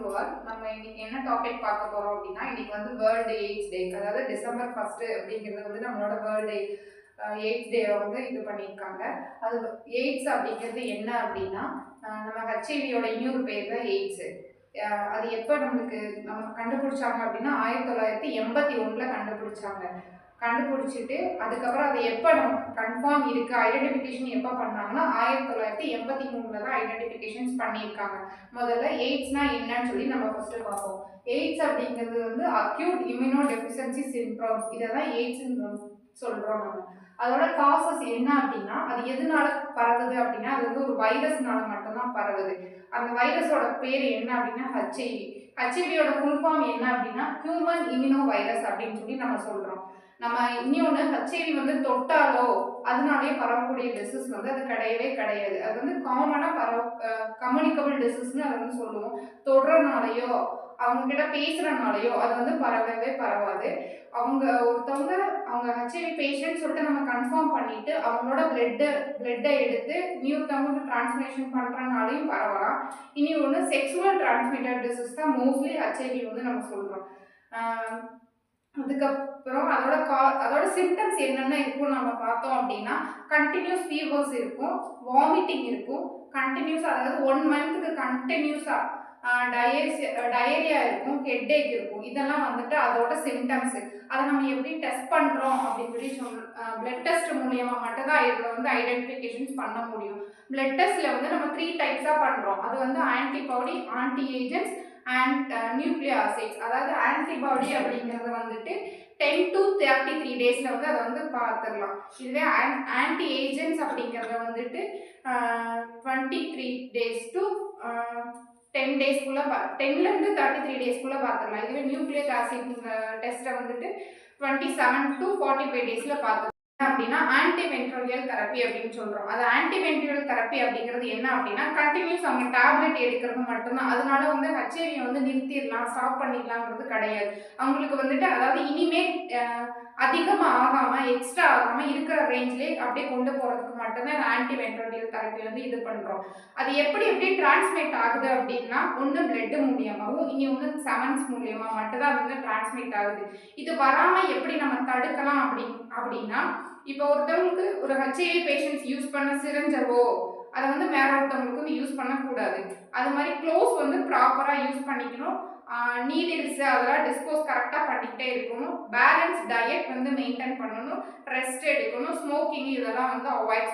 To all. நம்ம இன்னைக்கு என்ன டாபிக் பார்க்க போறோம் அப்படின்னா, இன்னைக்கு வந்து வேர்ல்டு எய்ட்ஸ் டே. அதாவது டிசம்பர் 1 அப்படிங்கிறது வந்து நம்மளோட வேர்ல்டு எய்ட்ஸ் டே வந்து இது பண்ணியிருக்காங்க. அது எய்ட்ஸ் அப்படிங்கிறது என்ன அப்படின்னா, நம்ம ஹெச்ஐவியோட இன்னொரு பேர் தான் எய்ட்ஸ். அது எப்போ நம்ம கண்டுபிடிச்சாங்க அப்படின்னா 1981 கண்டுபிடிச்சாங்க. கண்டுபிடிச்சிட்டு அதுக்கப்புறம் அதை எப்போ நமக்கு கன்ஃபார்ம் இருக்குது ஐடென்டிஃபிகேஷன் எப்போ பண்ணாங்கன்னா 1983 தான் ஐடென்டிஃபிகேஷன்ஸ் பண்ணியிருக்காங்க. முதல்ல எய்ட்ஸ்னா என்னன்னு சொல்லி நம்ம ஃபர்ஸ்ட் பார்ப்போம். எய்ட்ஸ் அப்படிங்கிறது வந்து அக்யூட் இம்யூனோ டெஃபிஷியன்சி சிண்ட்ரோம்ஸ். இதை தான் எய்ட்ஸ்ன்னு சொல்கிறோம் நம்ம. அதோட காசஸ் என்ன அப்படின்னா, அது எதனால பரவுது அப்படின்னா, அது வந்து ஒரு வைரஸ்னால மட்டும்தான் பரவுது. அந்த வைரஸோட பேர் என்ன அப்படின்னா ஹெச்ஐவி. ஹெச்ஐவியோட ஃபுல் ஃபார்ம் என்ன அப்படின்னா ஹியூமன் இம்யூனோ வைரஸ் அப்படின்னு சொல்லி நம்ம சொல்கிறோம். நம்ம இன்னொன்று ஹெச்ஐவி வந்து தொட்டாலோ அதனாலேயே பரவக்கூடிய டிசீஸ் வந்து அது கிடையவே கிடையாது. அது வந்து காமனாக கம்யூனிகபிள் டிசீஸ்னு அதை வந்து சொல்லுவோம். தொடுறனாலையோ அவங்க கிட்ட பேசுறனாலையோ அது வந்து பரவவே பரவாது. ஒருத்தவங்க அவங்க ஹெச்ஐவி பேஷண்ட் சொல்லிட்டு நம்ம கன்ஃபார்ம் பண்ணிட்டு அவங்களோட பிளட்டை எடுத்து இன்னொருத்தவங்களுக்கு டிரான்ஸ்மிஷன் பண்றனாலையும் பரவலாம். இனி ஒன்று செக்ஸுவல் டிரான்ஸ்மிட்டட் டிசீஸ் தான் மோஸ்ட்லி ஹெச்ஐவி வந்து நம்ம சொல்றோம். அதுக்கப்புறம் அதோட சிம்டம்ஸ் என்னென்ன இருக்கும் நம்ம பார்த்தோம் அப்படின்னா, கண்டினியூஸ் ஃபீவர்ஸ் இருக்கும், வாமிட்டிங் இருக்கும், கண்டினியூஸாக அதாவது 1 மந்த்துக்கு கண்டினியூஸாக டயேரியா இருக்கும், ஹெட்டேக் இருக்கும். இதெல்லாம் வந்துட்டு அதோட சிம்டம்ஸு. அதை நம்ம எப்படி டெஸ்ட் பண்ணுறோம் அப்படின்னு சொல்லி பிளட் டெஸ்ட் மூலியமாக மட்டும்தான் இதில் வந்து ஐடென்டிஃபிகேஷன்ஸ் பண்ண முடியும். பிளட் டெஸ்ட்டில் வந்து நம்ம 3 டைப்ஸாக பண்ணுறோம். அது வந்து ஆன்டிபாடி, ஆன்டி ஏஜென்ட்ஸ் அண்ட் நியூக்ளியாசைட்ஸ். அதாவது ஆன்டிபாடி அப்படிங்கிறது வந்துட்டு 10 to 33 டேஸில் வந்து அதை வந்து பார்த்துடலாம். இதுவே ஆன்டி ஏஜென்ட்ஸ் அப்படிங்கிறத வந்துட்டு 23 டேஸ் டு 10 டேஸ்க்குள்ளே 10லேருந்து 33 டேஸ்க்குள்ளே பார்த்துடலாம். இதுவே நியூக்ளிக் ஆசிட் டெஸ்ட்டை வந்துட்டு 27 to 45 டேஸில் பார்த்துக்கலாம். அப்படின்னா ஆன்டிவென்ட்ரோவியல் தெரப்பி அப்படின்னு சொல்றோம். அது ஆன்டிவென்ட்ரோவியல் தெரப்பி அப்படிங்கிறது என்ன அப்படின்னா, கண்டினியூஸ் அவங்க டேப்லெட் எடுக்கிறது மட்டும்தான். அதனால வந்து ஹெச்ஐவி வந்து நிறுத்திடலாம், ஸ்டாப் பண்ணிடலாங்கிறது கிடையாது. அவங்களுக்கு வந்துட்டு அதாவது இனிமேல் அதிகமாக ஆகாமல் எக்ஸ்ட்ரா ஆகாமல் இருக்கிற ரேஞ்சிலே அப்படியே கொண்டு போகிறதுக்கு மட்டும்தான் இந்த ஆன்டிவென்ட்ரோவியல் தெரப்பி வந்து இது பண்ணுறோம். அது எப்படி டிரான்ஸ்மிட் ஆகுது அப்படின்னா, ஒன்று பிளட் மூலியமாகவும் இனி ஒன்று செவன்ஸ் மூலியமாக மட்டும்தான் வந்து டிரான்ஸ்மிட் ஆகுது. இது வராமல் எப்படி நம்ம தடுக்கலாம் அப்படின்னா, இப்போ ஒருத்தவங்களுக்கு ஒரு ஹெச்ஐவி பேஷண்ட்ஸ் யூஸ் பண்ண சிரிஞ்சவோ அதை வந்து வேற ஒருத்தவங்களுக்கு வந்து யூஸ் பண்ணக்கூடாது. அது மாதிரி க்ளோஸ் வந்து ப்ராப்பராக யூஸ் பண்ணிக்கணும். நீடில்ஸ் அதெல்லாம் டிஸ்போஸ் கரெக்டாக பண்ணிக்கிட்டே இருக்கணும். பேலன்ஸ் டயட் வந்து மெயின்டைன் பண்ணணும். ரெஸ்ட் எடுக்கணும். ஸ்மோக்கிங் இதெல்லாம் வந்து அவாய்ட்